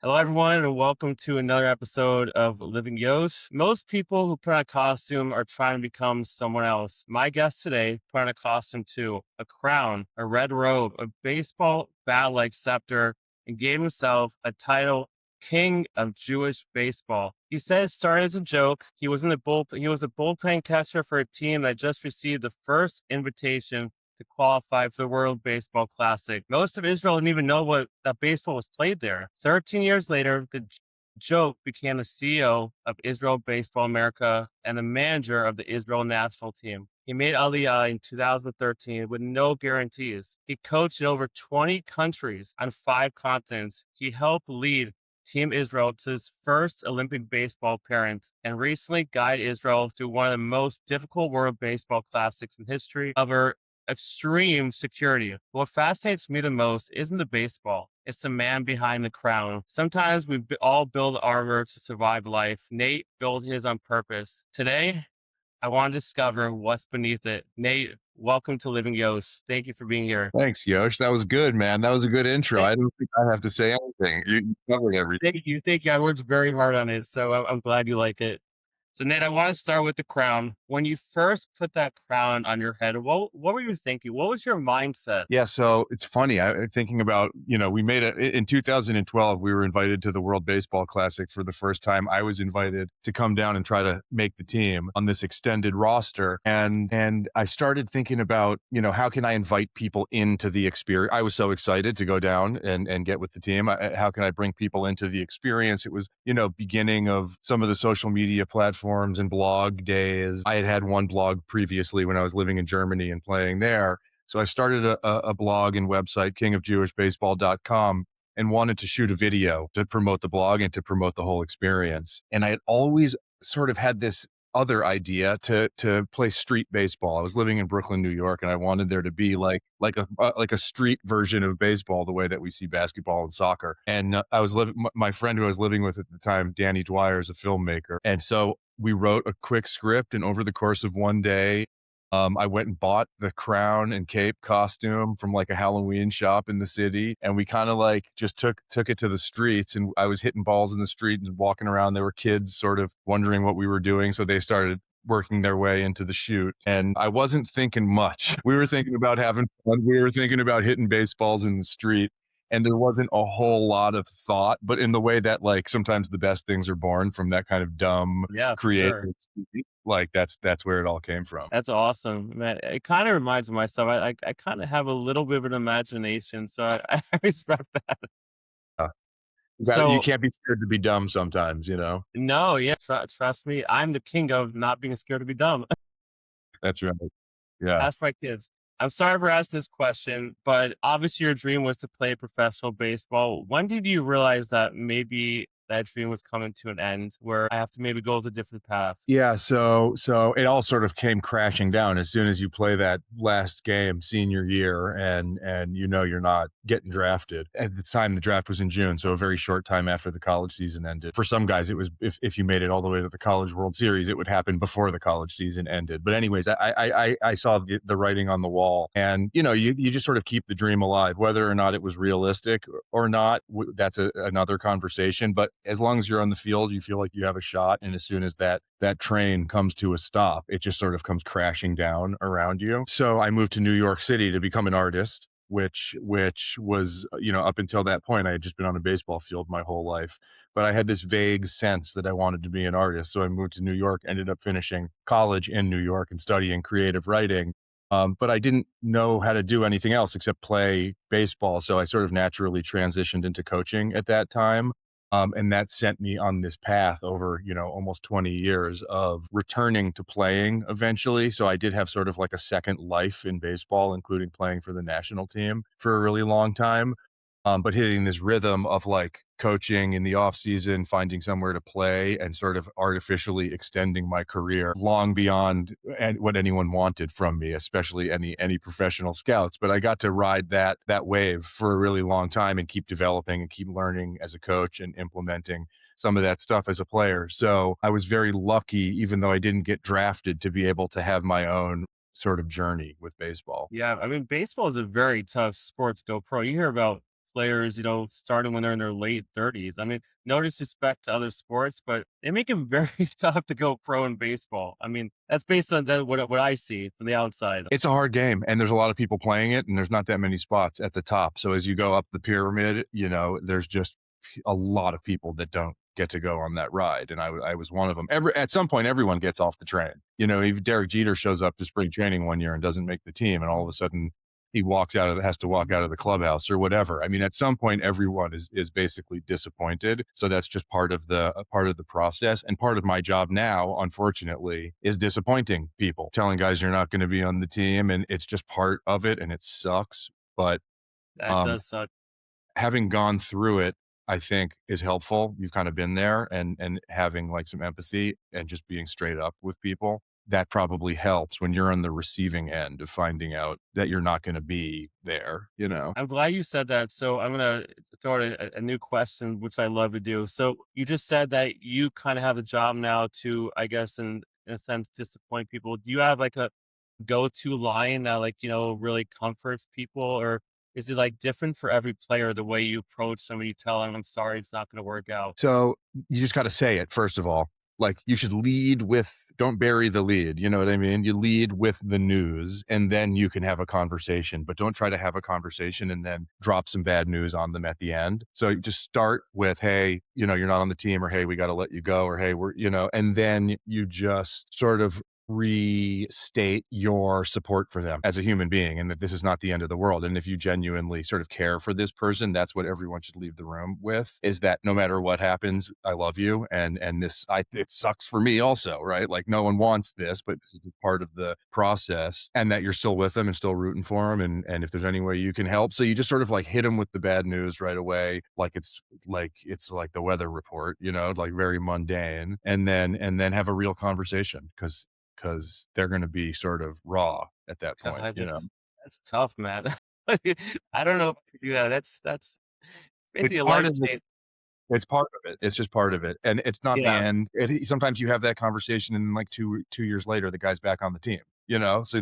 Hello, everyone, and welcome to another episode of LivingYosh. Most people who put on a costume are trying to become someone else. My guest today put on a costume too, a crown, a red robe, a baseball bat-like scepter, and gave himself a title, King of Jewish Baseball. He says it started as a joke. He was a bullpen catcher for a team that just received the first invitation to qualify for the World Baseball Classic. Most of Israel didn't even know that baseball was played there. 13 years later, the joke became the CEO of Israel Baseball America and the manager of the Israel national team. He made aliyah in 2013 with no guarantees. He coached in over 20 countries on 5 continents. He helped lead Team Israel to his first Olympic baseball appearance and recently guided Israel through one of the most difficult World Baseball Classics in history of our extreme security. What fascinates me the most isn't the baseball. It's the man behind the crown. Sometimes we all build armor to survive life. Nate built his on purpose. Today, I want to discover what's beneath it. Nate, welcome to Living Yosh. Thank you for being here. Thanks, Yosh. That was good, man. That was a good intro. Thank, I don't think I have to say anything. You covered everything. thank you. I worked very hard on it, so I'm glad you like it. So Nate, I want to start with the crown. When you first put that crown on your head, what were you thinking? What was your mindset? Yeah, so it's funny. Thinking about, we made it in 2012. We were invited to the World Baseball Classic for the first time. I was invited to come down and try to make the team on this extended roster, and I started thinking about, how can I invite people into the experience? I was so excited to go down and get with the team. How can I bring people into the experience? It was, beginning of some of the social media platforms and blog days. I had one blog previously when I was living in Germany and playing there. So I started a blog and website, kingofjewishbaseball.com, and wanted to shoot a video to promote the blog and to promote the whole experience. And I had always sort of had this other idea to play street baseball. I was living in Brooklyn, New York, and I wanted there to be like a street version of baseball, the way that we see basketball and soccer. And I was living. My friend who I was living with at the time, Danny Dwyer, is a filmmaker, and so we wrote a quick script. And over the course of one day, I went and bought the crown and cape costume from like a Halloween shop in the city. And we kind of like just took it to the streets, and I was hitting balls in the street and walking around. There were kids sort of wondering what we were doing. So they started working their way into the shoot. And I wasn't thinking much. We were thinking about having fun. We were thinking about hitting baseballs in the street. And there wasn't a whole lot of thought, but in the way that like sometimes the best things are born from that kind of dumb Yeah, for creative, sure. like that's where it all came from. That's awesome, man. It kind of reminds me of myself. I kind of have a little bit of an imagination, so I respect that. Uh, you So can't be scared to be dumb sometimes. no, yeah, trust me, I'm the king of not being scared to be dumb. That's right. Yeah. Ask my kids. I'm sorry for asking this question, but obviously your dream was to play professional baseball. When did you realize that maybe that dream was coming to an end, where I have to maybe go a different path? Yeah, so it all sort of came crashing down as soon as you play that last game senior year, and you're not getting drafted. At the time the draft was in June, so a very short time after the college season ended. For some guys, it was if you made it all the way to the College World Series, it would happen before the college season ended. But anyways, I saw the writing on the wall, and you just sort of keep the dream alive, whether or not it was realistic or not. That's another conversation. But as long as you're on the field, you feel like you have a shot. And as soon as that train comes to a stop, it just sort of comes crashing down around you. So I moved to New York City to become an artist, which was, up until that point, I had just been on a baseball field my whole life. But I had this vague sense that I wanted to be an artist. So I moved to New York, ended up finishing college in New York and studying creative writing. But I didn't know how to do anything else except play baseball. So I sort of naturally transitioned into coaching at that time. And that sent me on this path over, almost 20 years of returning to playing eventually. So I did have sort of like a second life in baseball, including playing for the national team for a really long time. But hitting this rhythm of like coaching in the off season, finding somewhere to play, and sort of artificially extending my career long beyond what anyone wanted from me, especially any professional scouts. But I got to ride that wave for a really long time and keep developing and keep learning as a coach and implementing some of that stuff as a player. So I was very lucky, even though I didn't get drafted, to be able to have my own sort of journey with baseball. Yeah, I mean, baseball is a very tough sport to go pro. You hear about players, starting when they're in their late 30s. I mean, no disrespect to other sports, but they make it very tough to go pro in baseball. I mean, that's based on what I see from the outside. It's a hard game, and there's a lot of people playing it, and there's not that many spots at the top. So as you go up the pyramid, there's just a lot of people that don't get to go on that ride, and I was one of them. At some point, everyone gets off the train. Even Derek Jeter shows up to spring training one year and doesn't make the team, and all of a sudden he has to walk out of the clubhouse or whatever. I mean, at some point, everyone is basically disappointed. So that's just part of the process. And part of my job now, unfortunately, is disappointing people, telling guys you're not going to be on the team, and it's just part of it, and it sucks. But That um, does suck. having gone through it, I think is helpful. You've kind of been there, and having like some empathy and just being straight up with people. That probably helps when you're on the receiving end of finding out that you're not going to be there. I'm glad you said that. So I'm gonna throw out a new question, which I love to do. So you just said that you kind of have a job now to, I guess, in a sense, disappoint people. Do you have like a go-to line that really comforts people, or is it like different for every player the way you approach somebody, you tell them, I'm sorry, it's not going to work out? So you just got to say it, first of all. Like, you should lead with, don't bury the lead. You know what I mean? You lead with the news, and then you can have a conversation, but don't try to have a conversation and then drop some bad news on them at the end. So you just start with, hey, you're not on the team, or hey, we got to let you go, or hey, and then you just sort of restate your support for them as a human being, and that this is not the end of the world. And if you genuinely sort of care for this person, that's what everyone should leave the room with, is that no matter what happens, I love you. And it sucks for me also, right? Like, no one wants this, but this is a part of the process, and that you're still with them and still rooting for them. And if there's any way you can help. So you just sort of like hit them with the bad news right away. Like it's like the weather report, like very mundane, and then have a real conversation, because they're going to be sort of raw at that point. God, that's tough, man. I don't know if I could do that. That's basically It's a part life of it. change. It's part of it. It's just part of it, and it's not the Yeah, end. Sometimes you have that conversation, and like 2 years later, the guy's back on the team. So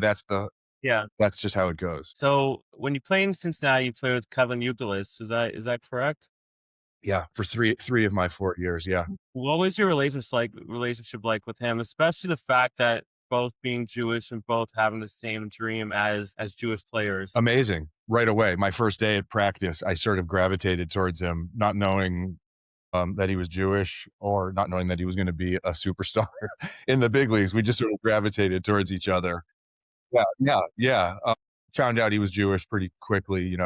yeah. that's just how it goes. So when you play in Cincinnati, you play with Kevin Youkilis. Is that correct? Yeah, for three of my 4 years. Yeah, What was your relationship like with him, especially the fact that both being Jewish and both having the same dream as Jewish players? amazing. Right away, my first day at practice, I sort of gravitated towards him, not knowing that he was Jewish, or not knowing that he was going to be a superstar in the big leagues. We just sort of gravitated towards each other. Yeah, yeah, yeah. Found out he was Jewish pretty quickly,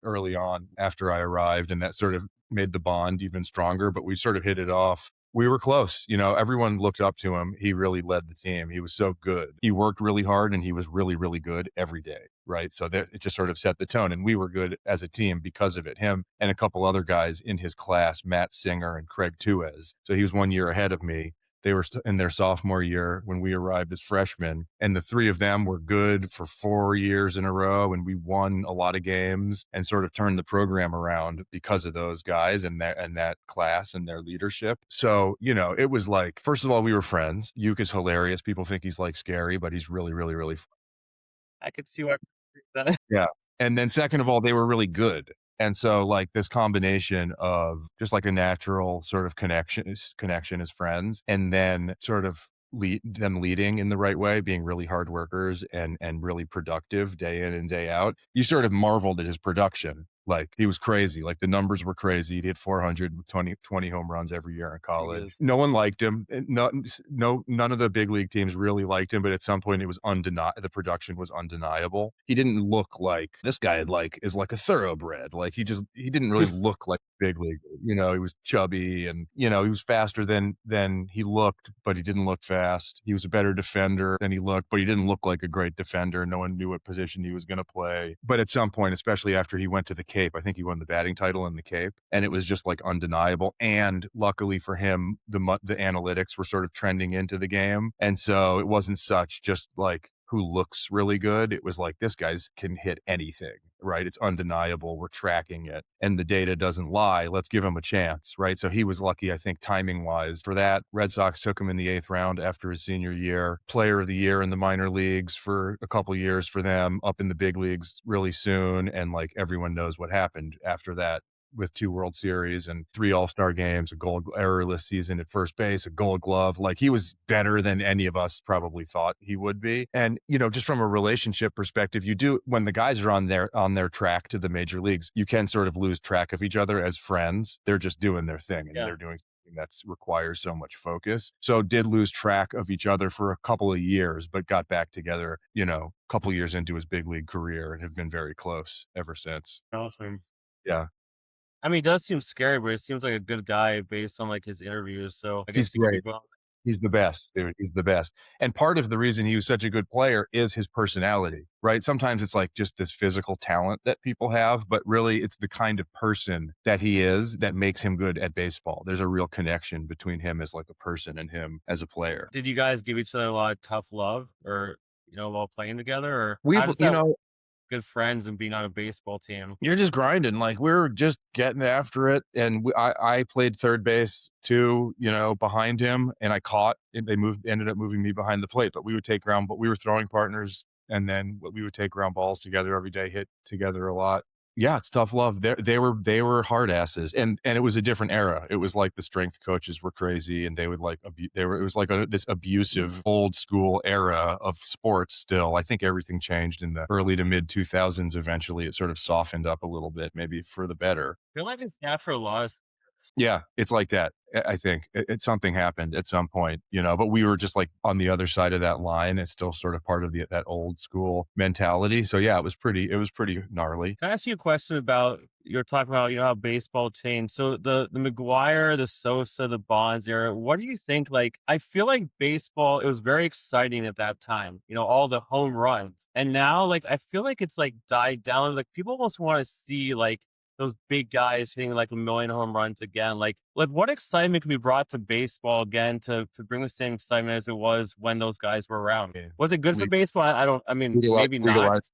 early on after I arrived, and that sort of made the bond even stronger. But we sort of hit it off. We were close. Everyone looked up to him. He really led the team. He was so good. He worked really hard, and he was really, really good every day. Right. So that it just sort of set the tone, and we were good as a team because of it. Him and a couple other guys in his class, Matt Singer and Craig Tuez. So he was 1 year ahead of me. They were in their sophomore year when we arrived as freshmen, and the three of them were good for 4 years in a row, and we won a lot of games and sort of turned the program around because of those guys and that class and their leadership. So, it was like, first of all, we were friends. Uke is hilarious. People think he's like scary, but he's really, really, really I could see why that. yeah. And then second of all, they were really good. And so like this combination of just like a natural sort of connection as friends, and then sort of them leading in the right way, being really hard workers and really productive day in and day out. You sort of marveled at his production. Like, he was crazy. Like, the numbers were crazy. He'd hit 400 with 20 home runs every year in college. Jesus. No one liked him. None of the big league teams really liked him, but at some point it was undeniable. The production was undeniable. He didn't look like this guy is like a thoroughbred. Like, he didn't really look like a big league. He was chubby, and he was faster than he looked, but he didn't look fast. He was a better defender than he looked, but he didn't look like a great defender. No one knew what position he was going to play. But at some point, especially after he went to the Cape, I think he won the batting title in the Cape, and it was just like undeniable. And luckily for him, the analytics were sort of trending into the game, and so it wasn't such just like who looks really good. It was like, this guy's can hit anything, right? It's undeniable. We're tracking it and the data doesn't lie. Let's give him a chance, right? So he was lucky, I think, timing wise for that. Red Sox took him in the 8th round after his senior year. Player of the year in the minor leagues for a couple years for them, up in the big leagues really soon. And like everyone knows what happened after that, with 2 World Series and 3 All-Star games, a gold errorless season at first base, a gold glove. Like he was better than any of us probably thought he would be. And, just from a relationship perspective, you do, when the guys are on their track to the major leagues, you can sort of lose track of each other as friends. They're just doing their thing and Yeah. they're doing something that requires so much focus. So did lose track of each other for a couple of years, but got back together, a couple years into his big league career and have been very close ever since. Awesome. Yeah. I mean, he does seem scary, but he seems like a good guy based on like his interviews. So I He's guess you could be great. wrong. He's the best, dude. He's the best. And part of the reason he was such a good player is his personality, right? Sometimes it's like just this physical talent that people have, but really it's the kind of person that he is that makes him good at baseball. There's a real connection between him as like a person and him as a player. Did you guys give each other a lot of tough love, or while playing together, or We, how does that work? Good friends and being on a baseball team? you're just grinding. Like we're just getting after it. And I played third base too, behind him, and I caught. And they ended up moving me behind the plate. But we would take ground, but we were throwing partners, and then we would take ground balls together every day, hit together a lot. Yeah, it's tough love. They were hard asses, and it was a different era. It was like the strength coaches were crazy, and they would like it was like this abusive old school era of sports. Still, I think everything changed in the early to mid 2000s. Eventually, it sort of softened up a little bit, maybe for the better. I feel like it's that for a lot of Yeah, it's like that. I think something happened at some point, but we were just like on the other side of that line. It's still sort of part of that old school mentality. So yeah, it was pretty gnarly. Can I ask you a question about you're talking about how baseball changed? So the McGuire, the Sosa, the Bonds era. What do you think? Like, I feel like baseball, it was very exciting at that time. All the home runs, and now like I feel like it's like died down. Like people almost want to see like those big guys hitting like a million home runs again. Like what excitement can be brought to baseball again to bring the same excitement as it was when those guys were around? Yeah. Was it good for Le- baseball? I don't. I mean, maybe not. Legalized,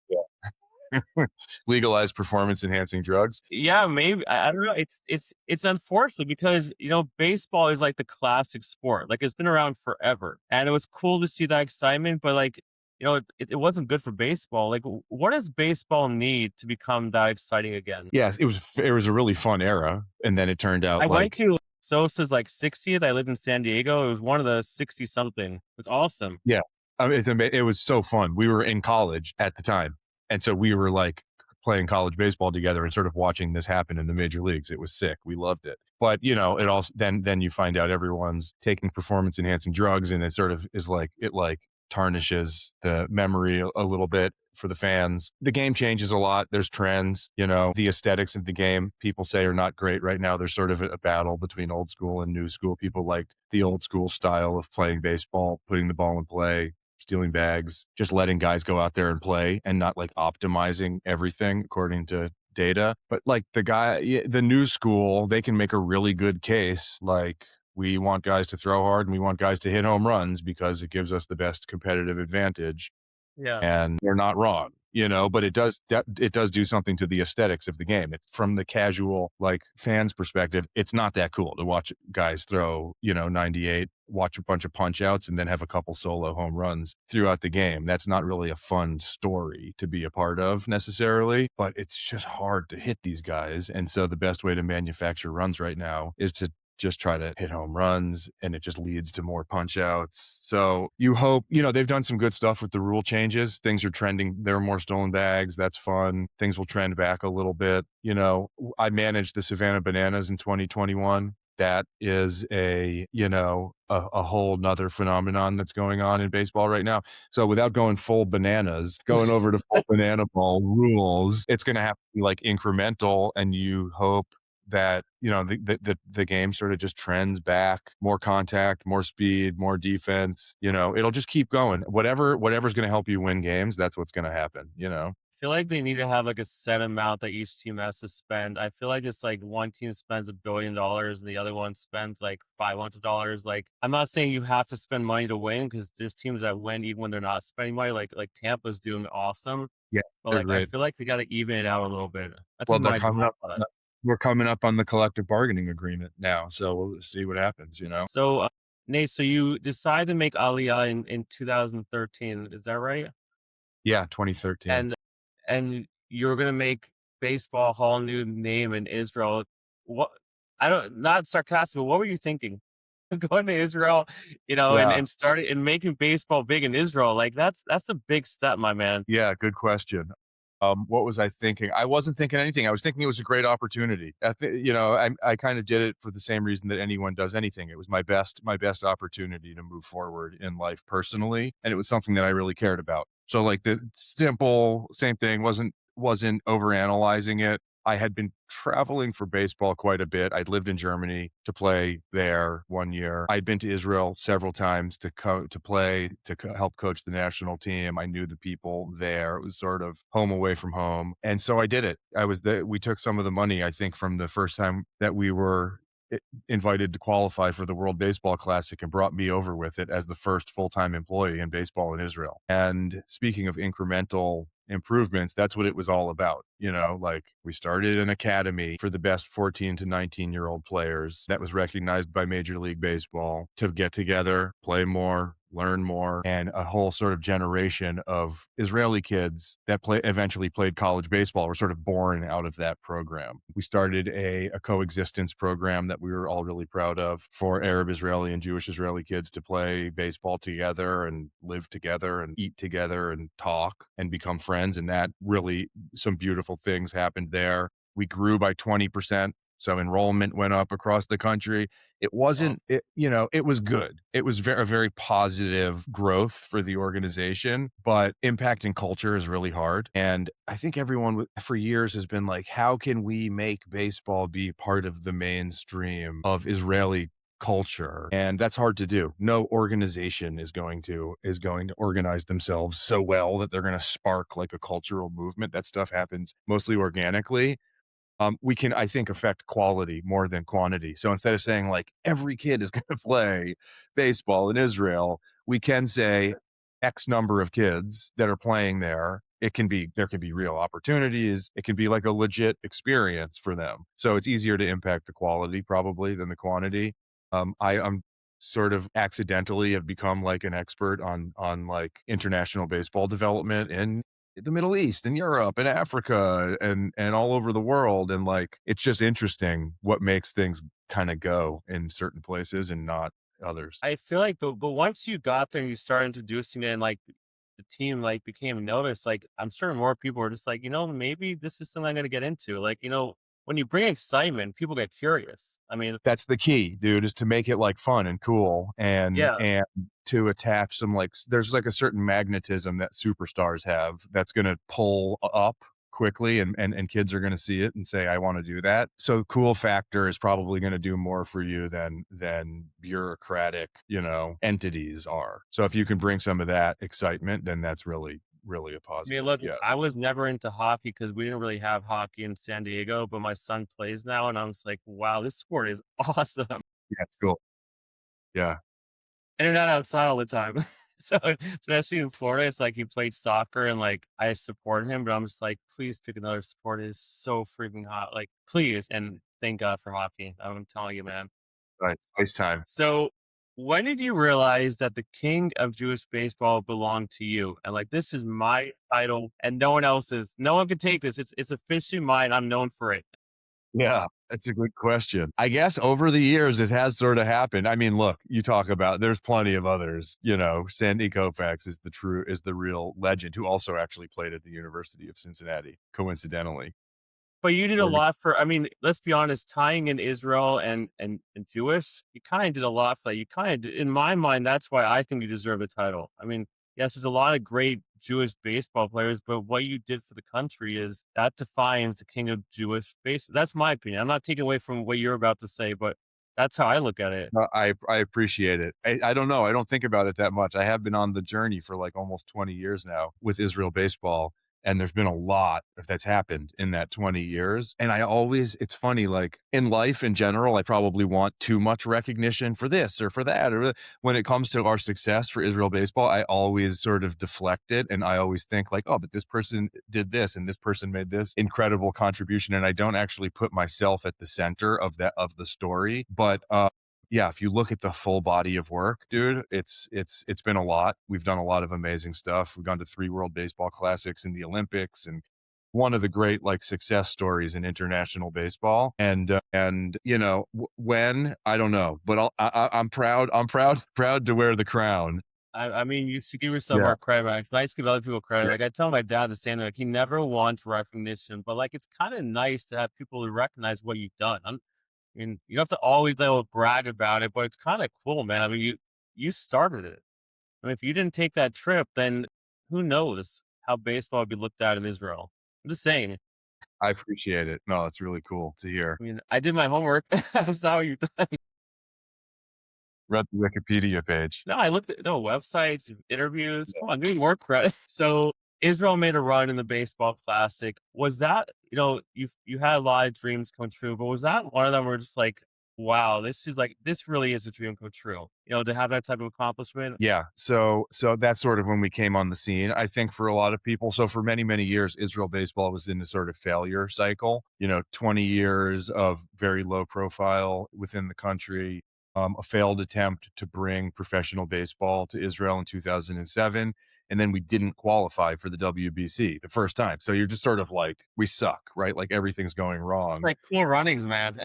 yeah. Legalized performance enhancing drugs. Yeah, maybe. I don't know. It's unfortunate because baseball is like the classic sport. Like it's been around forever, and it was cool to see that excitement. But like it wasn't good for baseball. Like what does baseball need to become that exciting again? Yes, it was a really fun era, and then it turned I out went like, to Sosa's like 60th. I lived in San Diego. It was one of the 60 something. It's awesome. yeah, I mean, it was so fun. We were in college at the time, and so we were like playing college baseball together and sort of watching this happen in the major leagues. It was sick. We loved it. But it also then you find out everyone's taking performance enhancing drugs, and it sort of is like it like tarnishes the memory a little bit for the fans. The game changes a lot. There's trends, the aesthetics of the game people say are not great right now. There's sort of a battle between old school and new school. People like the old school style of playing baseball, putting the ball in play, stealing bags, just letting guys go out there and play and not like optimizing everything according to data. But like the new school, they can make a really good case. Like, we want guys to throw hard and we want guys to hit home runs because it gives us the best competitive advantage. Yeah. And they're not wrong, but it does do something to the aesthetics of the game. It's from the casual like fans perspective. It's not that cool to watch guys throw, 98, watch a bunch of punch outs and then have a couple solo home runs throughout the game. That's not really a fun story to be a part of necessarily, but it's just hard to hit these guys. And so the best way to manufacture runs right now is to just try to hit home runs, and it just leads to more punch outs. So you hope, they've done some good stuff with the rule changes. Things are trending. There are more stolen bags. That's fun. Things will trend back a little bit. I managed the Savannah Bananas in 2021. That is a whole nother phenomenon that's going on in baseball right now. So without going full bananas, going over to full banana ball rules, it's going to have to be like incremental, and you hope that the game sort of just trends back, more contact, more speed, more defense. It'll just keep going. Whatever's going to help you win games, that's what's going to happen. feel like they need to have like a set amount that each team has to spend. I feel like it's like one team spends $1 billion and the other one spends like $500. Like, I'm not saying you have to spend money to win because there's teams that win even when they're not spending money. Like Tampa's doing awesome, Yeah, but they're like I great. feel like they got to even it out a little bit. That's Well, just they're my coming up. thought. We're coming up on the collective bargaining agreement now, so we'll see what happens. So, Nate, so you decided to make aliyah in 2013, is that right? Yeah, 2013. And you're gonna make baseball a whole new name in Israel. What I don't not sarcastic, but what were you thinking? Going to Israel, Yeah. and starting and making baseball big in Israel, like that's a big step, my man. Yeah, good question. What was I thinking? I wasn't thinking anything. I was thinking it was a great opportunity. I kind of did it for the same reason that anyone does anything. It was my best opportunity to move forward in life personally, and it was something that I really cared about. So like the simple same thing wasn't overanalyzing it. I had been traveling for baseball quite a bit. I'd lived in Germany to play there 1 year. I'd been to Israel several times to play help coach the national team. I knew the people there. It was sort of home away from home, and so I did it. We took some of the money I think from the first time that we were i- invited to qualify for the World Baseball Classic and brought me over with it as the first full-time employee in baseball in Israel. And speaking of incremental improvements, that's what it was all about. Like we started an academy for the best 14 to 19-year-old players that was recognized by Major League Baseball to get together, play more, learn more, and a whole sort of generation of Israeli kids that eventually played college baseball were sort of born out of that program. We started a coexistence program that we were all really proud of for Arab Israeli and Jewish Israeli kids to play baseball together and live together and eat together and talk and become friends. And that really, some beautiful things happened there. We grew by 20%. So enrollment went up across the country. It Well, wasn't, it was good. It was a very positive growth for the organization, but impacting culture is really hard. And I think everyone for years has been like, how can we make baseball be part of the mainstream of Israeli culture? And that's hard to do. No organization is going to organize themselves so well that they're going to spark like a cultural movement. That stuff happens mostly organically. We can, I think, affect quality more than quantity. So instead of saying like every kid is going to play baseball in Israel, we can say X number of kids that are playing there. There can be real opportunities. It can be like a legit experience for them. So it's easier to impact the quality probably than the quantity. I'm sort of accidentally have become like an expert on like international baseball development in the Middle East and Europe and Africa and all over the world. And like, it's just interesting what makes things kind of go in certain places and not others. I feel like, but once you got there and you started introducing it, and like the team like became noticed, like I'm sure more people were just like, maybe this is something I'm gonna get into. Like, when you bring excitement, people get curious. I mean, That's the key, dude, is to make it like fun and cool yeah. and to attach some like there's like a certain magnetism that superstars have that's going to pull up quickly and kids are going to see it and say I want to do that. So cool factor is probably going to do more for you than bureaucratic, entities are. So if you can bring some of that excitement, then that's really a I mean, positive. look, Yeah. I was never into hockey because we didn't really have hockey in San Diego, but my son plays now, and I was like, wow, this sport is awesome. Yeah, it's cool. Yeah. And you're not outside all the time. So, especially in Florida, it's like he played soccer and like I support him, but I'm just like, please pick another sport. It is so freaking hot. Like, please. And thank God for hockey. I'm telling you, man. Right. Ice time. So, when did you realize that the king of Jewish baseball belonged to you? And like, this is my title and no one else's. No one can take this. It's officially mine. I'm known for it. Yeah, that's a good question. I guess over the years it has sort of happened. I mean, look, you talk about there's plenty of others, Sandy Koufax is the real legend who also actually played at the University of Cincinnati, coincidentally. But you did a Or lot for I mean, let's be honest, tying in Israel and Jewish, you kinda did a lot for that. You kinda d in my mind, that's why I think you deserve the title. I mean, yes, there's a lot of great Jewish baseball players, but what you did for the country is that defines the king of Jewish base that's my opinion. I'm not taking away from what you're about to say, but that's how I look at it. No, I appreciate it. I don't know. I don't think about it that much. I have been on the journey for like almost 20 years now with Israel baseball. And there's been a lot that's happened in that 20 years. And it's funny, like in life in general, I probably want too much recognition for this or for that. Or when it comes to our success for Israel baseball, I always sort of deflect it. And I always think like, oh, but this person did this and this person made this incredible contribution. And I don't actually put myself at the center of the story. But yeah, if you look at the full body of work, dude, it's been a lot. We've done a lot of amazing stuff. We've gone to 3 World Baseball Classics and the Olympics, and one of the great like success stories in international baseball. And when I don't know, but I'm proud. I'm proud to wear the crown. I mean, you should give yourself Yeah, more credit, man. It's nice to give other people credit. yeah. Like I tell my dad the same thing. Like he never wants recognition, but like it's kind of nice to have people who recognize what you've done. I mean, you don't have to always like brag about it, but it's kind of cool, man. I mean, you started it. I mean, if you didn't take that trip, then who knows how baseball would be looked at in Israel. I'm just saying. I appreciate it. No, it's really cool to hear. I mean, I did my homework. I saw how you done. Read the Wikipedia page. No, I looked at no websites, interviews. Come on, give me more credit. So Israel made a run in the baseball classic. Was that, you had a lot of dreams come true, but was that one of them where just like, wow, this really is a dream come true. To have that type of accomplishment. Yeah. So that's sort of when we came on the scene, I think for a lot of people. So for many, many years, Israel baseball was in a sort of failure cycle, 20 years of very low profile within the country, a failed attempt to bring professional baseball to Israel in 2007. And then we didn't qualify for the WBC the first time. So you're just sort of like, we suck, right? Like everything's going wrong. Like cool runnings, man.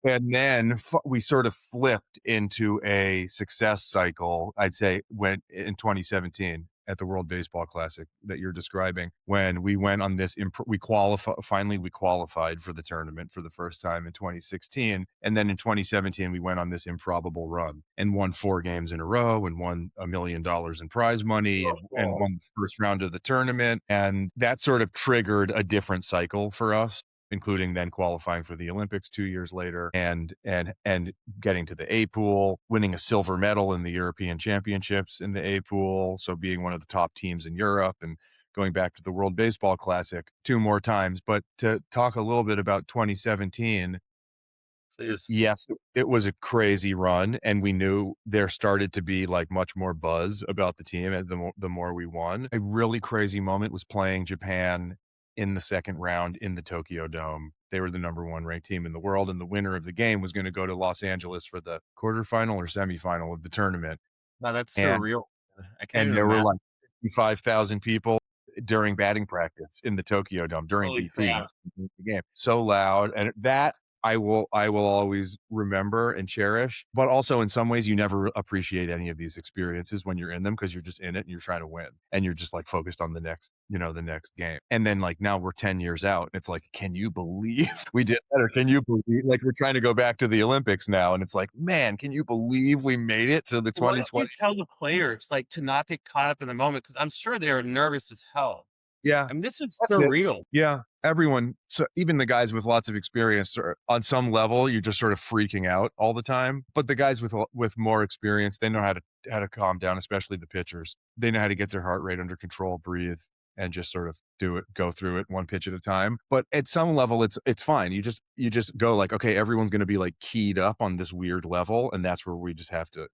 And then we sort of flipped into a success cycle, I'd say, when in 2017 at the World Baseball Classic that you're describing, when we went on this, we qualified for the tournament for the first time in 2016. And then in 2017, we went on this improbable run and won 4 games in a row and won $1 million in prize money and won the first round of the tournament. And that sort of triggered a different cycle for us, including then qualifying for the Olympics 2 years later and getting to the A pool, winning a silver medal in the European Championships in the A pool, so being one of the top teams in Europe and going back to the World Baseball Classic 2 more times. But to talk a little bit about 2017, Please. yes, it was a crazy run, and we knew there started to be like much more buzz about the team and the more we won. A really crazy moment was playing Japan in the second round in the Tokyo Dome. They were the number 1 ranked team in the world, and the winner of the game was going to go to Los Angeles for the quarterfinal or semifinal of the tournament. Wow, that's And surreal. I can't and even there were imagine. like 55,000 people during batting practice in the Tokyo Dome during Holy BP crap. the game. So loud, and that I will always remember and cherish. But also in some ways, you never appreciate any of these experiences when you're in them because you're just in it and you're trying to win and you're just like focused on the next game. And then like now we're 10 years out, and it's like, can you believe we did better? Can you believe like we're trying to go back to the Olympics now? And it's like, man, can you believe we made it to the What do you 2020? tell the players, like, to not get caught up in the moment? Because 'Cause I'm sure they are nervous as hell. Yeah. I mean, this is That's it. surreal. Yeah, everyone, so even the guys with lots of experience are on some level, you're just sort of freaking out all the time, but the guys with more experience, they know how to calm down, especially the pitchers. They know how to get their heart rate under control, breathe, and just sort of go through it one pitch at a time. But at some level, it's fine. You just go like, okay, everyone's gonna be like keyed up on this weird level, and that's where we just have to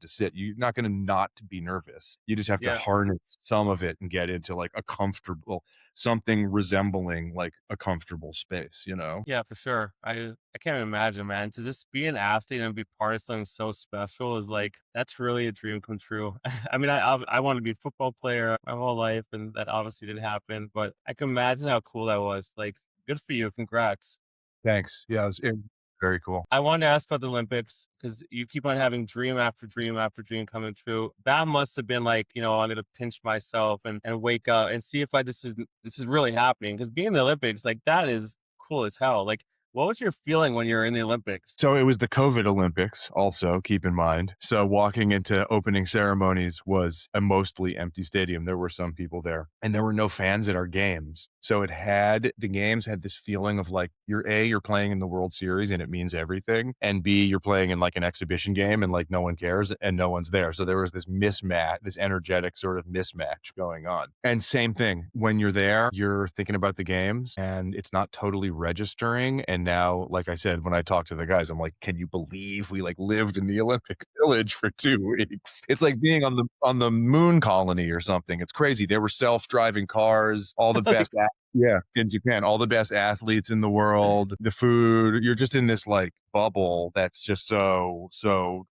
sit. You're not gonna not be nervous. You just have to Yeah. harness some of it and get into like a comfortable something resembling like a comfortable space, you know? Yeah, for sure. I can't even imagine, man. To just be an athlete and be part of something so special is like that's really a dream come true. I mean, I want to be a football player my whole life, and that obviously didn't happen. But I can imagine how cool that was. Like, good for you. Congrats. Thanks. Yeah, it very cool. I wanted to ask about the Olympics because you keep on having dream after dream after dream coming true. That must have been like, I need to pinch myself and wake up and see if this is really happening. Because being in the Olympics, like that is cool as hell. Like What was your feeling when you were in the Olympics? So it was the COVID Olympics, also, keep in mind. So walking into opening ceremonies was a mostly empty stadium. There were some people there, and there were no fans at our games. So the games had this feeling of like, you're playing in the World Series and it means everything. And B, you're playing in like an exhibition game and like no one cares and no one's there. So there was this mismatch, this energetic sort of mismatch going on. And same thing, when you're there, you're thinking about the games and it's not totally registering. And now, like I said, when I talk to the guys, I'm like, can you believe we like lived in the Olympic Village for 2 weeks? It's like being on the moon colony or something. It's crazy. There were self-driving cars, all the best yeah, in Japan, all the best athletes in the world, the food, you're just in this like bubble that's just so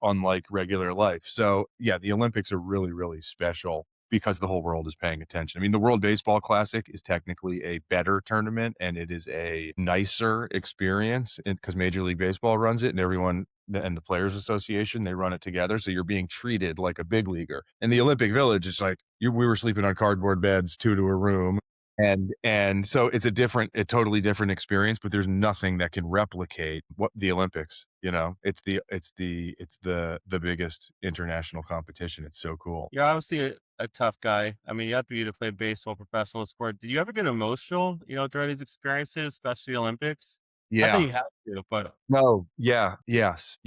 unlike regular life. So yeah, the Olympics are really, really special because the whole world is paying attention. I mean, the World Baseball Classic is technically a better tournament and it is a nicer experience because Major League Baseball runs it and and the Players Association, they run it together. So you're being treated like a big leaguer. In the Olympic Village, it's like we were sleeping on cardboard beds, two to a room. And so it's a totally different experience, but there's nothing that can replicate what the Olympics, you know? It's the biggest international competition. It's so cool. You're obviously a tough guy. I mean, you have to be to play baseball, professional sport. Did you ever get emotional, during these experiences, especially Olympics? I think Yeah. you have to, but No. Yeah. Yes.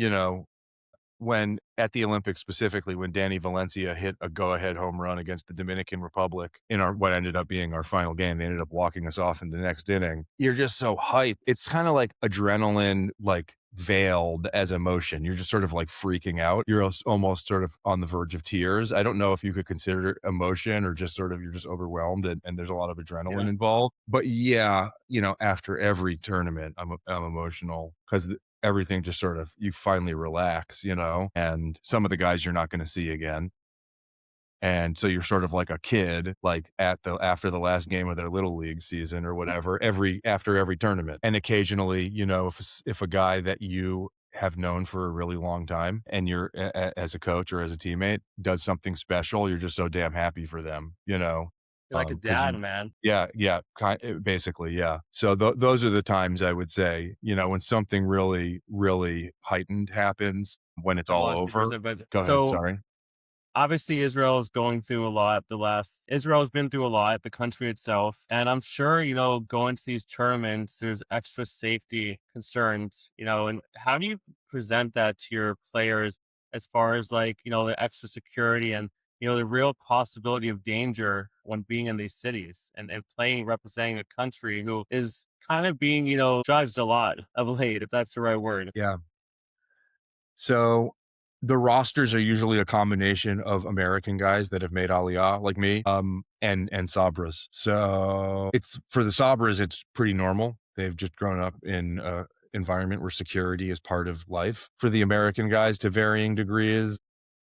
When at the Olympics specifically, when Danny Valencia hit a go-ahead home run against the Dominican Republic in our what ended up being our final game, they ended up walking us off in the next inning. You're just so hyped. It's kinda like adrenaline, like, veiled as emotion. You're just sort of, like, freaking out. You're almost sort of on the verge of tears. I don't know if you could consider it emotion or just sort of you're just overwhelmed and there's a lot of adrenaline yeah, involved. But yeah, after every tournament, I'm emotional 'cause everything just sort of you finally relax, and some of the guys you're not gonna see again. And so you're sort of like a kid, like after the last game of their little league season or whatever, after every tournament. And occasionally, if a guy that you have known for a really long time and as a coach or as a teammate does something special, you're just so damn happy for them, you're like a because dad, man. yeah, yeah, basically, yeah. So those are the times I would say, when something really, really heightened happens, when it's I all lost you for a over. second, but Go ahead, so sorry. obviously Israel is going through a lot. Israel's been through a lot, the country itself. And I'm sure, going to these tournaments, there's extra safety concerns, and how do you present that to your players as far as like, the extra security and, the real possibility of danger when being in these cities and playing, representing a country who is kind of being, judged a lot of late, if that's the right word. Yeah. So the rosters are usually a combination of American guys that have made aliyah like me, and Sabras. So it's for the Sabras, it's pretty normal. They've just grown up in a environment where security is part of life. For the American guys, to varying degrees,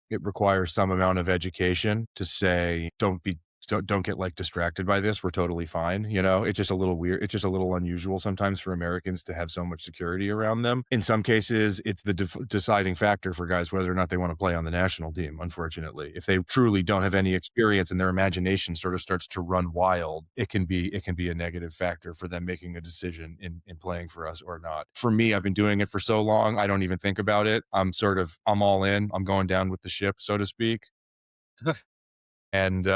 it requires some amount of education to say, don't get like distracted by this. We're totally fine. It's just a little weird. It's just a little unusual sometimes for Americans to have so much security around them. In some cases, it's the deciding factor for guys whether or not they want to play on the national team. Unfortunately, if they truly don't have any experience and their imagination sort of starts to run wild, it can be a negative factor for them making a decision in playing for us or not. For me, I've been doing it for so long, I don't even think about it. I'm all in. I'm going down with the ship, so to speak, and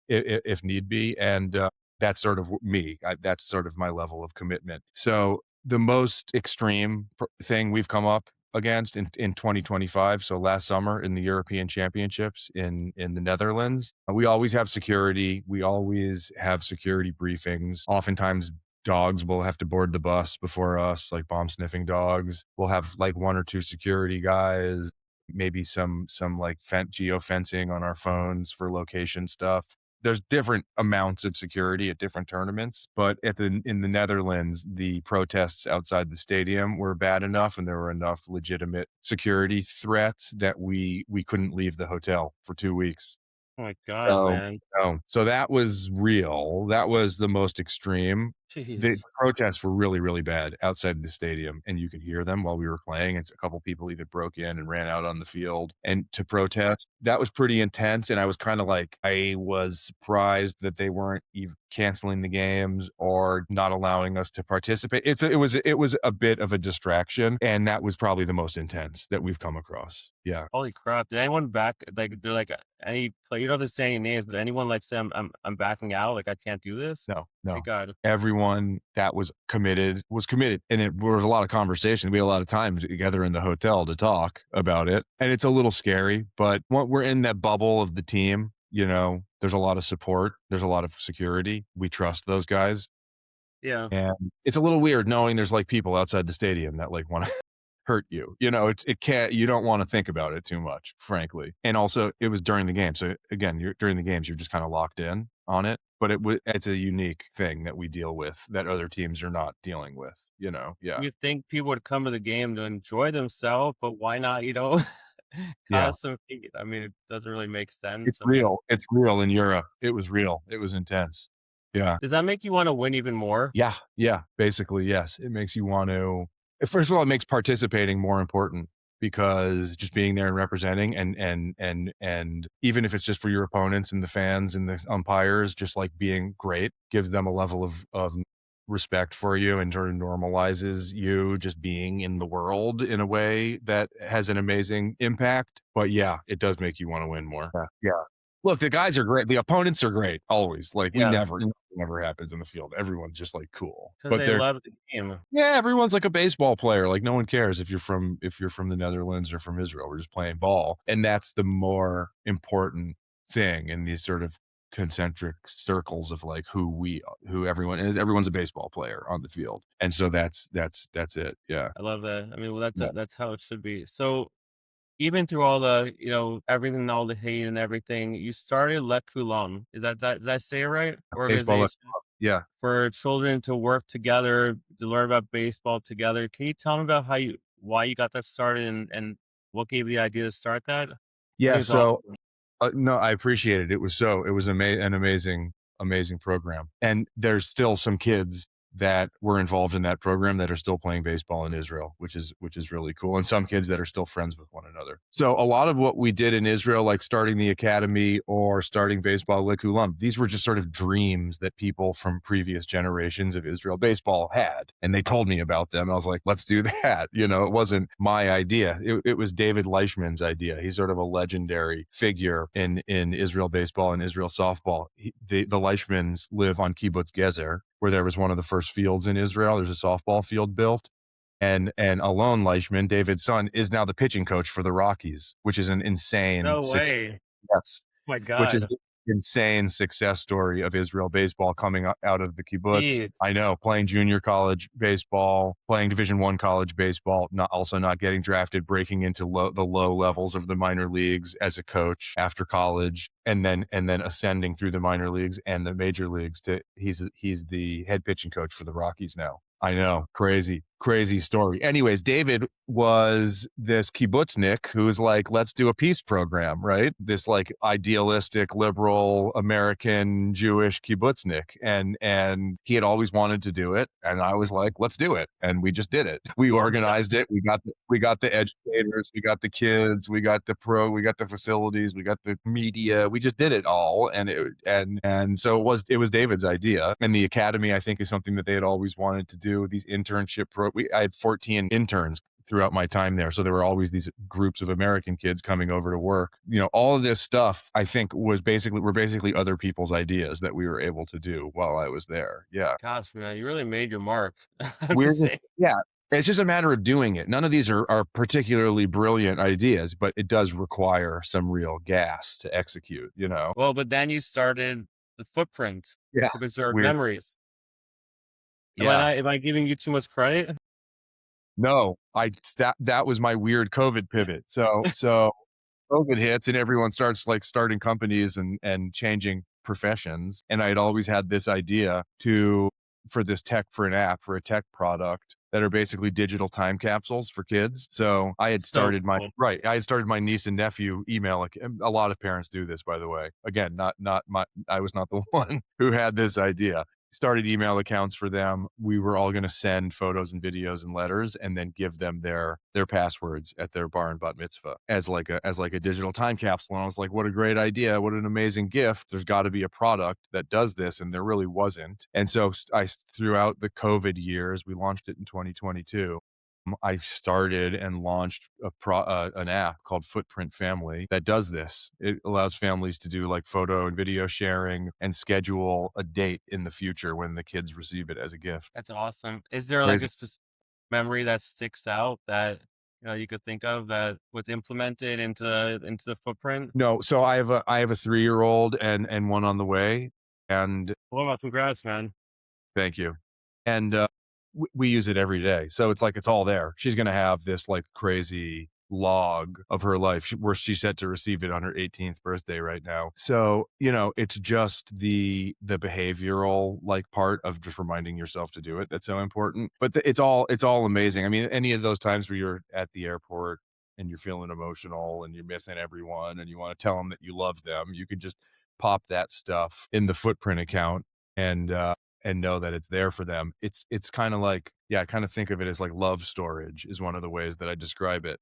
if need be, and that's sort of me. That's sort of my level of commitment. So the most extreme thing we've come up against in 2025, so last summer in the European Championships in the Netherlands, we always have security. We always have security briefings. Oftentimes dogs will have to board the bus before us, like bomb sniffing dogs. We'll have like one or two security guys, maybe some like geofencing on our phones for location stuff. There's different amounts of security at different tournaments, but in the Netherlands, the protests outside the stadium were bad enough, and there were enough legitimate security threats that we couldn't leave the hotel for 2 weeks. Oh my God, So, man. so that was real. That was the most extreme. The Jeez. protests were really, really bad outside the stadium, and you could hear them while we were playing. It's a couple people even broke in and ran out on the field and to protest. That was pretty intense, and I was kinda like I was surprised that they weren't canceling the games or not allowing us to participate. It was a bit of a distraction, and that was probably the most intense that we've come across. Yeah. Holy crap! Did anyone back like they're like any play? You know, they're saying names, but anyone like say I'm backing out? Like I can't do this. No, Thank no. God. Everyone that was committed, and it was a lot of conversation. We had a lot of time together in the hotel to talk about it, and it's a little scary, but when we're in that bubble of the team, there's a lot of support, there's a lot of security. We trust those guys, Yeah. and it's a little weird knowing there's, like, people outside the stadium that, like, wanna hurt you. It can't you don't wanna think about it too much, frankly. And also, it was during the game, so, again, during the games, you're just kinda locked in on it, but it's a unique thing that we deal with that other teams are not dealing with, Yeah. You think people would come to the game to enjoy themselves, but why not, Yeah. cause some heat? I mean, it doesn't really make It's sense. I mean, real. It's real in Europe. It was real. It was intense. Yeah. does that make you want to win even more? Yeah, yeah, basically, yes. It makes you want to first of all, it makes participating more important because just being there and representing and even if it's just for your opponents and the fans and the umpires, just, like, being great gives them a level of respect for you and sort of normalizes you just being in the world in a way that has an amazing impact. But, yeah, it does make you wanna win more. Yeah, yeah. Look, the guys are great. The opponents are great, always. Like, Yeah, nothing ever happens in the field. Everyone's just, like, cool. because But they they're love the game. yeah, everyone's like a baseball player. Like, no one cares if you're from the Netherlands or from Israel. We're just playing ball, and that's the more important thing in these sort of concentric circles of, like, who everyone is. Everyone's a baseball player on the field, and so that's it. Yeah. I love that. I mean, well, Yeah. that's how it should be. So even through all the, everything, all the hate and everything, you started Let Kulam. Did I say it right? Baseball. Organization Yeah. for children to work together, to learn about baseball together. Can you tell me about why you got that started and what gave you the idea to start that? I Yeah, think it's so awesome. no, I appreciate it. It was an amazing, amazing program. And there's still some kids that were involved in that program that are still playing baseball in Israel, which is really cool. And some kids that are still friends with one another. So a lot of what we did in Israel, like starting the academy or starting baseball Likulam, these were just sort of dreams that people from previous generations of Israel baseball had. And they told me about them. I was like, let's do that. It wasn't my idea. It was David Leishman's idea. He's sort of a legendary figure in Israel baseball and Israel softball. The Leishmans live on Kibbutz Gezer, where there was one of the first fields in Israel. There's a softball field built. And Alon Leishman, David's son, is now the pitching coach for the Rockies, which is an insane No success. way. Yes, Oh my which is God. an insane success story of Israel baseball coming out of the kibbutz. Jeez. I know, playing junior college baseball, playing Division I college baseball, not getting drafted, breaking into the low levels of the minor leagues as a coach after college, and then ascending through the minor leagues and the major leagues to he's the head pitching coach for the Rockies now. I know, crazy, crazy story. Anyways, David was this kibbutznik who was like, let's do a peace program, right? This like idealistic, liberal, American, Jewish kibbutznik. And he had always wanted to do it. And I was like, let's do it. And we just did it. We organized it. We got the educators, we got the kids, we got the facilities, we got the media. We just did it all. And so it was David's idea. And the academy, I think, is something that they had always wanted to do. These internship I had 14 interns throughout my time there. So there were always these groups of American kids coming over to work. All of this stuff I think were basically other people's ideas that we were able to do while I was there. Yeah. Gosh, man, you really made your mark. I'm We're just just saying. yeah. It's just a matter of doing it. None of these are particularly brilliant ideas, but it does require some real gas to execute. Well, but then you started the footprint Yeah. to preserve Weird. memories. Yeah. Am I giving you too much credit? No, that was my weird COVID pivot. So COVID hits and everyone starts like starting companies and changing professions. And I had always had this idea for an app, for a tech product that are basically digital time capsules for kids. So I had So started cool. I had started my niece and nephew email. A lot of parents do this, by the way. Again, not my, I was not the one who had this idea. started email accounts for them. We were all going to send photos and videos and letters, and then give them their passwords at their bar and bat mitzvah as like a digital time capsule. And I was like, what a great idea! What an amazing gift! There's got to be a product that does this, and there really wasn't. And so throughout the COVID years, we launched it in 2022. I started and launched an app called Footprint Family that does this. It allows families to do like photo and video sharing and schedule a date in the future when the kids receive it as a gift. That's awesome. Is there like a Crazy. specific memory that sticks out that you could think of that was implemented into the footprint? No, so I have a 3-year-old and one on the way, and Well, congrats, man. thank you. And, we use it every day, so it's like it's all there. She's gonna have this, like, crazy log of her life, where she's set to receive it on her 18th birthday right now. So, it's just the behavioral, like, part of just reminding yourself to do it that's so important, but it's all amazing. I mean, any of those times where you're at the airport and you're feeling emotional and you're missing everyone and you wanna tell them that you love them, you can just pop that stuff in the Footprint account and, and know that it's there for them. It's kind of like, yeah, I kind of think of it as like love storage is one of the ways that I describe it.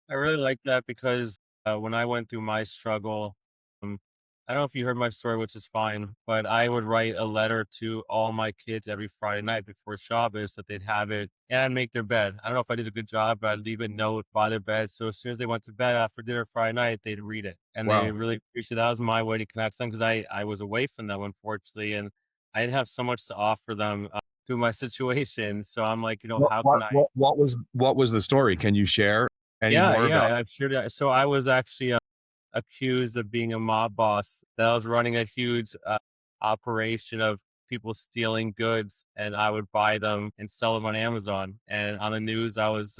I really like that because when I went through my struggle, um, I don't know if you heard my story, which is fine, but I would write a letter to all my kids every Friday night before Shabbos that they'd have it, and I'd make their bed. I don't know if I did a good job, but I'd leave a note by their bed. So as soon as they went to bed after dinner Friday night, they'd read it. And they Wow. really appreciated that was my way to connect them because I was away from them, unfortunately, and I didn't have so much to offer them through my situation. So I'm like, What how can what I? what what was the story? Can you share any Yeah, more yeah, about? I've shared that. So I was actually accused of being a mob boss, that I was running a huge operation of people stealing goods, and I would buy them and sell them on Amazon. And on the news, I was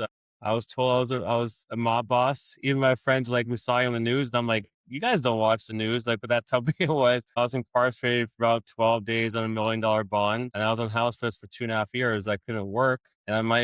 told I was a mob boss. Even my friends like we saw you on the news, and I'm like, you guys don't watch the news, like, but that's how big it was. I was incarcerated for about 12 days on $1 million bond, and I was on house arrest for 2.5 years. I couldn't work. And I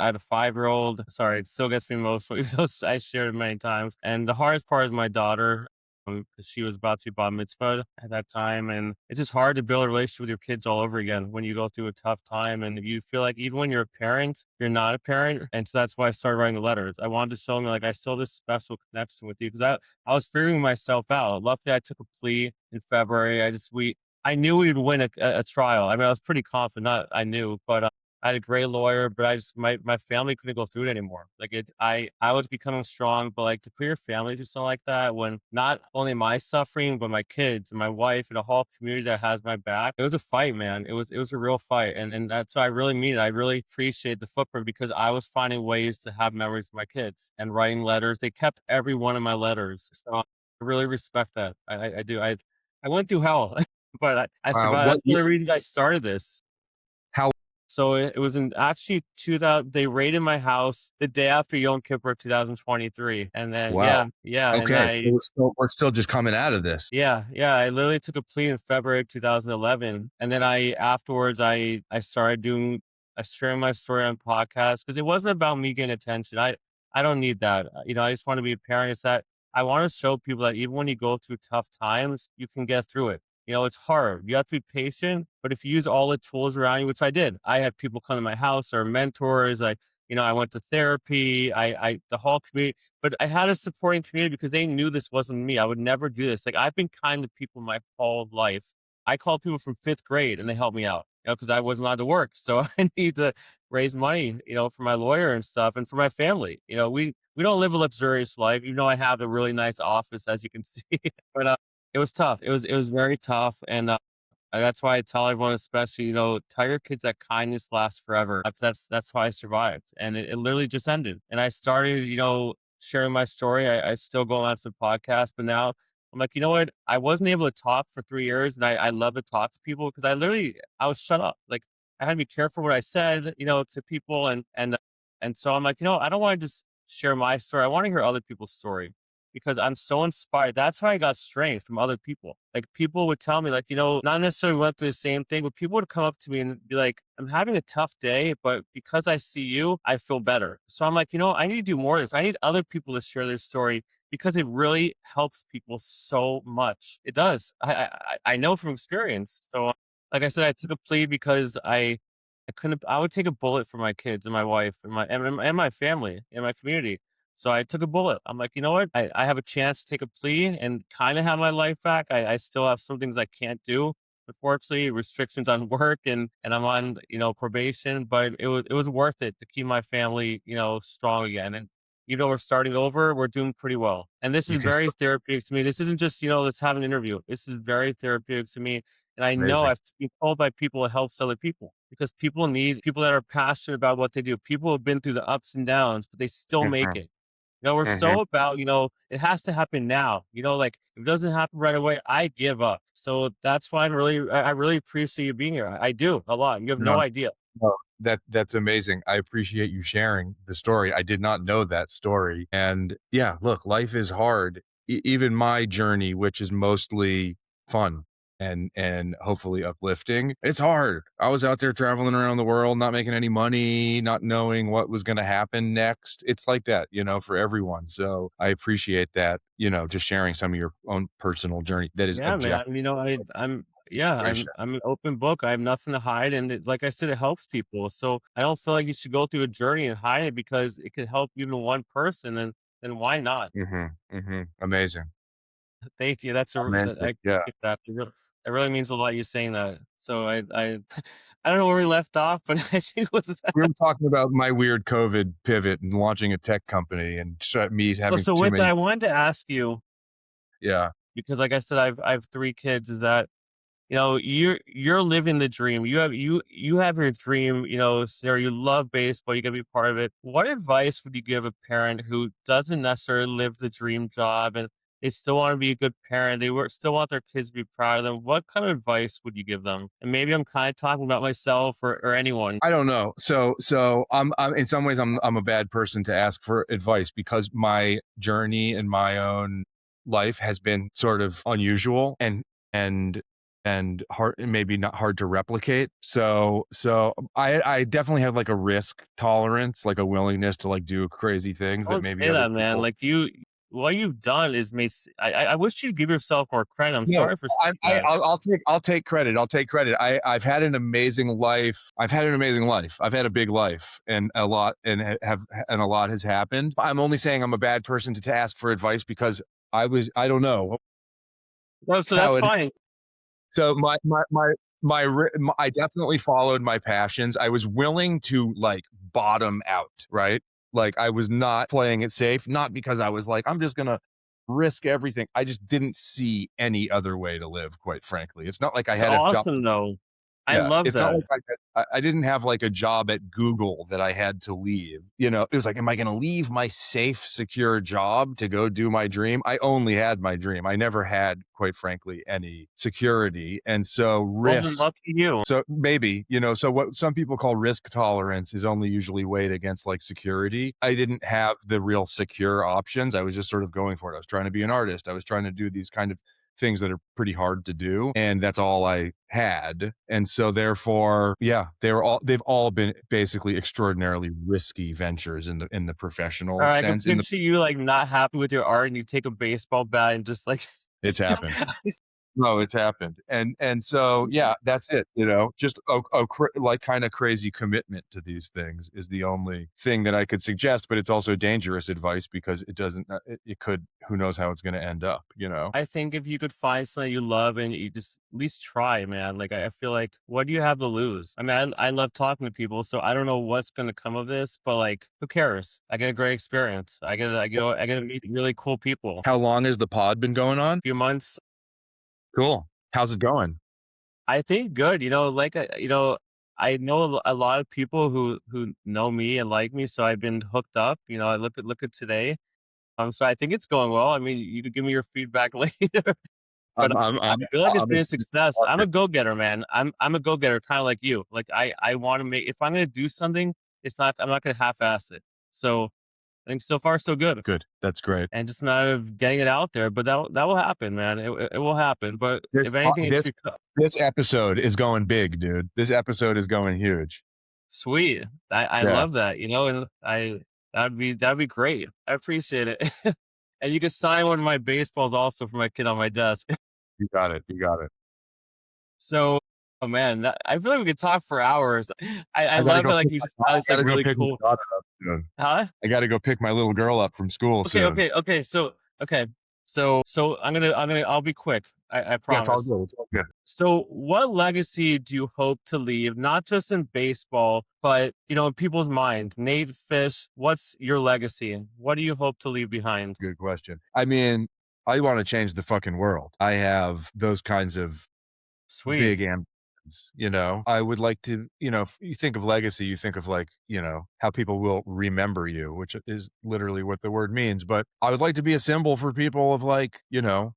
had a 5-year-old. Sorry, it still gets me emotional, even though I shared it many times. And the hardest part is my daughter, 'cause she was about to be bar mitzvah at that time, and it's just hard to build a relationship with your kids all over again when you go through a tough time, and you feel like even when you're a parent, you're not a parent, and so that's why I started writing the letters. I wanted to show them like I still have this special connection with you because I was figuring myself out. Luckily, I took a plea in February. I knew we'd win a trial. I mean, I was pretty confident. Not I knew, but I had a great lawyer, but my family couldn't go through it anymore. Like I was becoming strong, but like to put your family through something like that when not only my suffering, but my kids and my wife and a whole community that has my back, it was a fight, man. It was a real fight, and that's why I really mean it. I really appreciate the footprint because I was finding ways to have memories of my kids and writing letters. They kept every one of my letters, so I really respect that. I do. I went through hell, but I survived. What That's one of the reasons I started this. how So it was in actually 2000. They raided my house the day after Yom Kippur 2023, and then Wow. yeah, and Okay, so we're still just coming out of this. yeah, I literally took a plea in February 2011, and then I started doing I sharing my story on podcasts because it wasn't about me getting attention. I don't need that. I just want to be a parent. It's that I want to show people that even when you go through tough times, you can get through it. It's hard. You have to be patient, but if you use all the tools around you, which I did, I had people come to my house or mentors. I went to therapy. The whole community, but I had a supporting community because they knew this wasn't me. I would never do this. Like I've been kind to people my whole life. I called people from fifth grade and they helped me out, because I wasn't allowed to work. So I need to raise money, for my lawyer and stuff and for my family. We don't live a luxurious life, even though I have a really nice office, as you can see. But it was tough. It was very tough. And that's why I tell everyone, especially, tell your kids that kindness lasts forever. That's why I survived. And it literally just ended. And I started, sharing my story. I still go on some podcasts, but now I'm like, you know what? I wasn't able to talk for 3 years, and I love to talk to people because I was shut up. Like I had to be careful what I said, to people, and so I'm like, I don't want to just share my story. I want to hear other people's story because I'm so inspired. That's how I got strength from other people. Like people would tell me, like, not necessarily went through the same thing, but people would come up to me and be like, I'm having a tough day, but because I see you, I feel better. So I'm like, I need to do more of this. I need other people to share their story because it really helps people so much. It does. I know from experience. So Like I said, I took a plea because I couldn't. I would take a bullet for my kids and my wife and my family and my community. So I took a bullet. I'm like, you know what? I have a chance to take a plea and kind of have my life back. I still have some things I can't do. Unfortunately, restrictions on work and I'm on probation, but it was worth it to keep my family strong again. And we're starting over, we're doing pretty well. And this is You can very still therapeutic to me. This isn't just let's have an interview. This is very therapeutic to me. And I know amazing. I've been told by people it helps other people because people need people that are passionate about what they do. People have been through the ups and downs, but they still make Mhm, it. We're mhm. so about, it has to happen now. Like if it doesn't happen right away, I give up. So that's why I really appreciate you being here. I do a lot. You have no No, idea. no, that's amazing. I appreciate you sharing the story. I did not know that story. And yeah, look, life is hard. Even my journey, which is mostly fun and hopefully uplifting, it's hard. I was out there traveling around the world, not making any money, not knowing what was going to happen next. It's like that, for everyone. So I appreciate that, just sharing some of your own personal journey that is Yeah, objective. man. Yeah, I'm an open book. I have nothing to hide, and like I said, it helps people. So I don't feel like you should go through a journey and hide it because it could help even one person. Then why not? Amazing. Thank you. I Romantic. Yeah. appreciate that. It really means a lot you saying that. So I I don't know where we left off, but I think it was We were talking about my weird COVID pivot and launching a tech company and me oh, having so too with that, many. I wanted to ask you Yeah. because, like I said, I have 3 kids. Is that you're living the dream. You have your dream. Sarah, you love baseball. You got to be part of it. What advice would you give a parent who doesn't necessarily live the dream job and they still want to be a good parent? Still want their kids to be proud of them. What kind of advice would you give them? And maybe I'm kind of talking about myself or anyone. I don't know. So I'm in some ways I'm a bad person to ask for advice because my journey in my own life has been sort of unusual and and hard, maybe not hard to replicate. So I definitely have like a risk tolerance, like a willingness to like do crazy things that Don't maybe say other that, man. people. Like what you've done is I wish you'd give yourself more credit. I'm No, sorry for saying that. I'll take credit. I'll take credit. I've had an amazing life. I've had an amazing life. I've had a big life, and a lot and a lot has happened. I'm only saying I'm a bad person to ask for advice because I don't know No, so how that's it. fine. So I definitely followed my passions. I was willing to like bottom out, right? Like I was not playing it safe, not because I was like I'm just gonna risk everything. I just didn't see any other way to live, quite frankly. It's not like I It's had a job. awesome though. I Yeah, love it's not that. like I didn't have, like, a job at Google that I had to leave, It was like, "Am I gonna leave my safe, secure job to go do my dream?" I only had my dream. I never had, quite frankly, any security, and so Well, then risk lucky you. so maybe, so what some people call risk tolerance is only usually weighed against, like, security. I didn't have the real secure options. I was just sort of going for it. I was trying to be an artist. I was trying to do these kind of things that are pretty hard to do, and that's all I had. And so therefore, yeah, they've all been basically extraordinarily risky ventures in the professional I can sense. In the picture you like not happy with your art and you take a baseball bat and just like It's happened. No, it's happened. And so, yeah, that's it, just like kind of crazy commitment to these things is the only thing that I could suggest, but it's also dangerous advice because it doesn't, it could, who knows how it's going to end up. I think if you could find something you love and you just at least try, man. Like I feel like what do you have to lose? I mean, I love talking to people, so I don't know what's gonna come of this, but like who cares? I get a great experience. I get to meet really cool people. How long has the pod been going on? Few months. Cool. How's it going? I think good. I know a lot of people who know me and like me, so I've been hooked up. I look at today. So I think it's going well. I mean, you could give me your feedback later, but I feel like it's I'm been a excited success. about I'm a it. go-getter, man. I'm a go-getter, kind of like you. Like I want to make if I'm gonna do something, I'm not gonna half-ass it. So I think so far so good, Good. That's great. and just a matter of getting it out there. But that will happen, man. It will happen. But This if po anything, it this should this episode is going big, dude. This episode is going huge. sweet. I Yeah, love that. And that'd be great. I appreciate it. And you can sign one of my baseballs also for my kid on my desk. you got it, you got it. So Oh man, I feel like we could talk for hours. I I gotta love go it. Like pick you my just got this I like gotta go really pick my cool, daughter up soon. huh? I gotta go pick my little girl up from school Okay, soon. okay, okay. So I'll be quick. I Yeah, it's all promise. good, it's all good. So, what legacy do you hope to leave, not just in baseball, but in people's mind? Nate Fish, what's your legacy? What do you hope to leave behind? Good question. I mean, I wanna change the fucking world. I have those kinds of Sweet. big ambitions, you know? I would like to, if you think of legacy, you think of like, how people will remember you, which is literally what the word means. But I would like to be a symbol for people of like,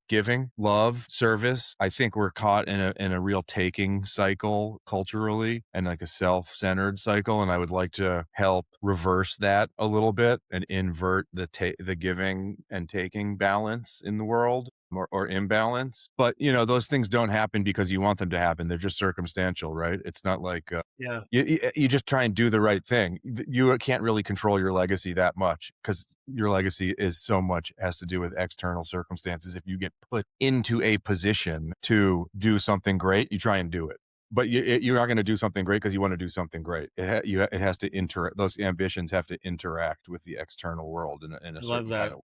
giving, love, service. I think we're caught in a real taking cycle culturally and like a self-centered cycle. And I would like to help reverse that a little bit and invert the giving and taking balance in the world or imbalance. But those things don't happen because you want them to happen. They're just circumstantial, right? It's not like Yeah. you just try and do the right thing. You can't really control your legacy that much because your legacy is so much has to do with external circumstances. If you get put into a position to do something great, you try and do it. But you're not going to do something great because you want to do something great. It has to interact. Those ambitions have to interact with the external world in a I love certain kind that. of.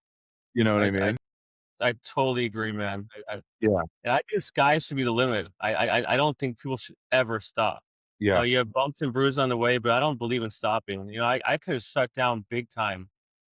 You know what I I I mean? I totally agree, man. Yeah. And I think the sky should be the limit. I don't think people should ever stop. Yeah. You have bumps and bruises on the way, but I don't believe in stopping. I could have shut down big time.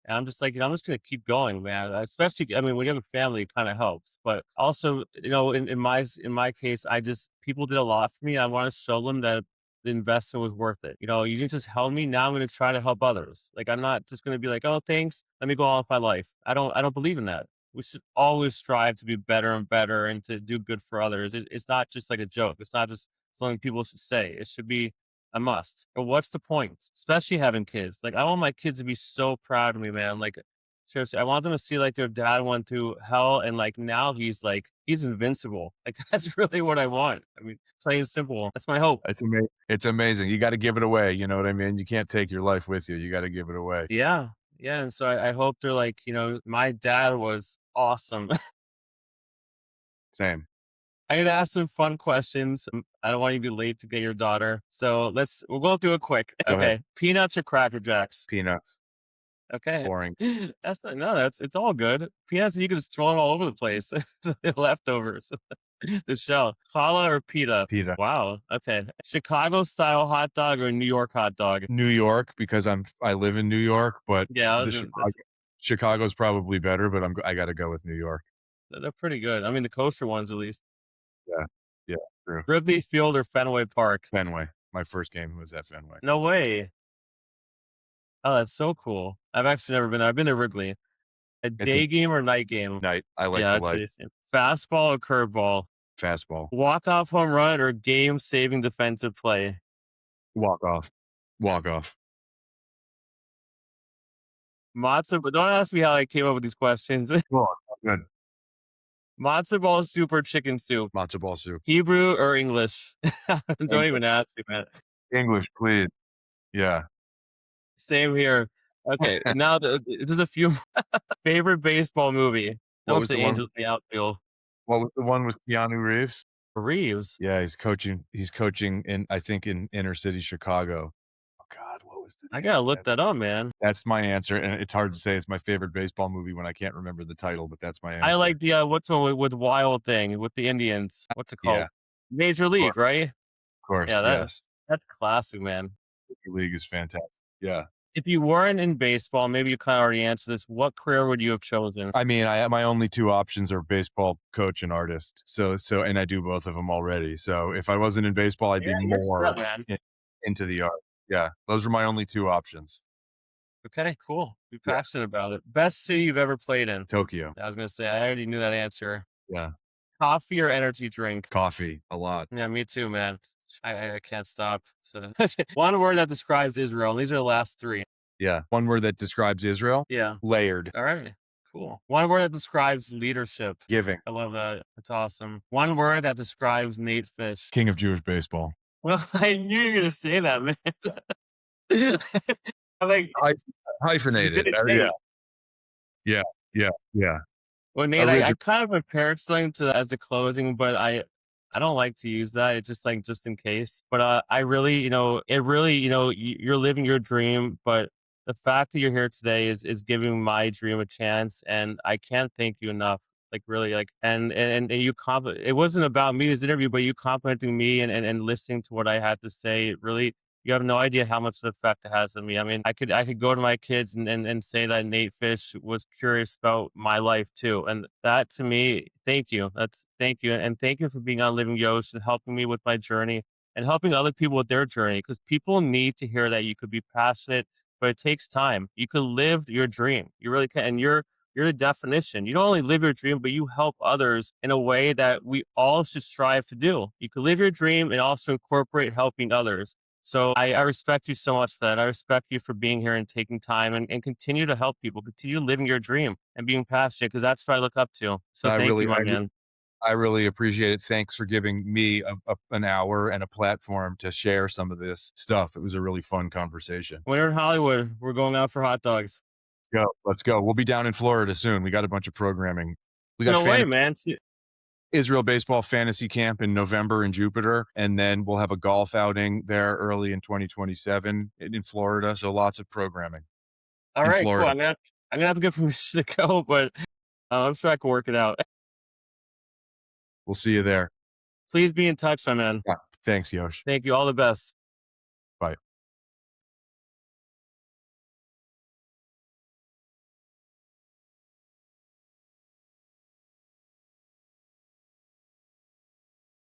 And I'm just like, I'm just gonna keep going, man. Especially, I mean, when you have a family, it kind of helps. But also, in my case, I just people did a lot for me. I want to show them that the investment was worth it. You didn't just help me. Now I'm gonna try to help others. Like I'm not just gonna be like, oh, thanks. Let me go on with my life. I don't believe in that. We should always strive to be better and better and to do good for others. It's not just like a joke. It's not just something people should say. It should be a must. But what's the point? Especially having kids. Like I want my kids to be so proud of me, man. Like seriously, I want them to see like their dad went through hell and like now he's invincible. Like that's really what I want. I mean, plain and simple. That's my hope. It's amazing. You got to give it away. You know what I mean? You can't take your life with you. You got to give it away. Yeah. Yeah. And so I hope they're like, my dad was awesome. Same. I'm gonna ask some fun questions. I don't want you to be late to get your daughter. So we'll go through it quick. Go ahead. Okay. Peanuts or Cracker Jacks? Peanuts. Okay. Boring. It's all good. Peanuts, you can just throw them all over the place. The leftovers. The shell. Challah or pita? Pita. Wow. Okay. Chicago style hot dog or New York hot dog? New York because I live in New York, but Yeah, Chicago's probably better, but I got to go with New York. they're pretty good. I mean, the kosher ones at least. Yeah. Yeah. True. Wrigley Field or Fenway Park? Fenway. My first game was at Fenway. No way. Oh, that's so cool. I've actually never been there. I've been to Wrigley. A It's a day game or night game? night. I like Yeah, the that's light. the same. Fastball or curveball? Fastball. Walk-off home run or game-saving defensive play? Walk off. Walk off. But don't ask me how I came up with these questions. Come on. Good. Matzo ball soup or chicken soup? Matzo ball soup. Hebrew or English? Don't even English. ask me, man. English, please. Yeah. Same here. Okay, now there's a few favorite baseball movie. What Don't was say the one? Angels in the Outfield. What was the one with Keanu Reeves? Reeves. Yeah, he's coaching. He's coaching I think in inner city Chicago. Oh God, what was the I name gotta of look that? that up, man. That's my answer, and it's hard to say it's my favorite baseball movie when I can't remember the title, but that's my I answer. like the what's one with Wild Thing with the Indians. What's it Yeah, called? Major of League, right? course, Yeah, yes. that's classic, man. The league is fantastic. Yeah. If you weren't in baseball, maybe you kind of already answered this. What career would you have chosen? I mean, my only two options are baseball coach and artist. And I do both of them already. So if I wasn't in baseball, I'd Yeah, be you're more set, man. into the art. Yeah, those are my only two options. Okay, cool. Be Yeah, passionate about it. Best city you've ever played in? Tokyo. I was gonna say I already knew that answer. Yeah, Coffee or energy drink? coffee a lot. Yeah, me too, man. I can't stop. So one word that describes Israel. And these are the last three. Yeah, one word that describes Israel: Yeah. layered, All right. Cool. One word that describes leadership. giving, I love that. That's awesome. One word that describes Nate Fish. king of Jewish baseball. Well, I knew you were gonna say that, man. I'm like, Hy- he's Hyphenated. gonna say Yeah, it. yeah, yeah, yeah. Well, Nate, I Original. kind of prepared something as the closing, but I don't like to use that. It's just like just in case. But I really, it really, you're living your dream. But the fact that you're here today is giving my dream a chance, and I can't thank you enough. Like really, like and you it wasn't about me this interview, but you complimenting me and listening to what I had to say. It really, you have no idea how much of effect it has on me. I mean, I could go to my kids and say that Nate Fish was curious about my life too. And that to me, thank you. That's thank you. And thank you for being on Living Yosh and helping me with my journey and helping other people with their journey. Because people need to hear that you could be passionate, but it takes time. You could live your dream. You really can. And you're the definition. You don't only live your dream, but you help others in a way that we all should strive to do. You can live your dream and also incorporate helping others. So I respect you so much for that. I respect you for being here and taking time and continue to help people, continue living your dream and being passionate because that's what I look up to. So I thank you, really, my I, man. I really appreciate it. Thanks for giving me an hour and a platform to share some of this stuff. It was a really fun conversation. When we're in Hollywood, we're going out for hot dogs. Go, let's go. We'll be down in Florida soon. We got a bunch of programming. We got No way, fantasy man. Israel baseball fantasy camp in November in Jupiter, and then we'll have a golf outing there early in 2027 in Florida. So lots of programming All in right, cool. Florida. I'm gonna have to get permission to go, but I'm sure I can work it out. We'll see you there. Please be in touch, my man. Yeah. Thanks, Yosh. Thank you. All the best.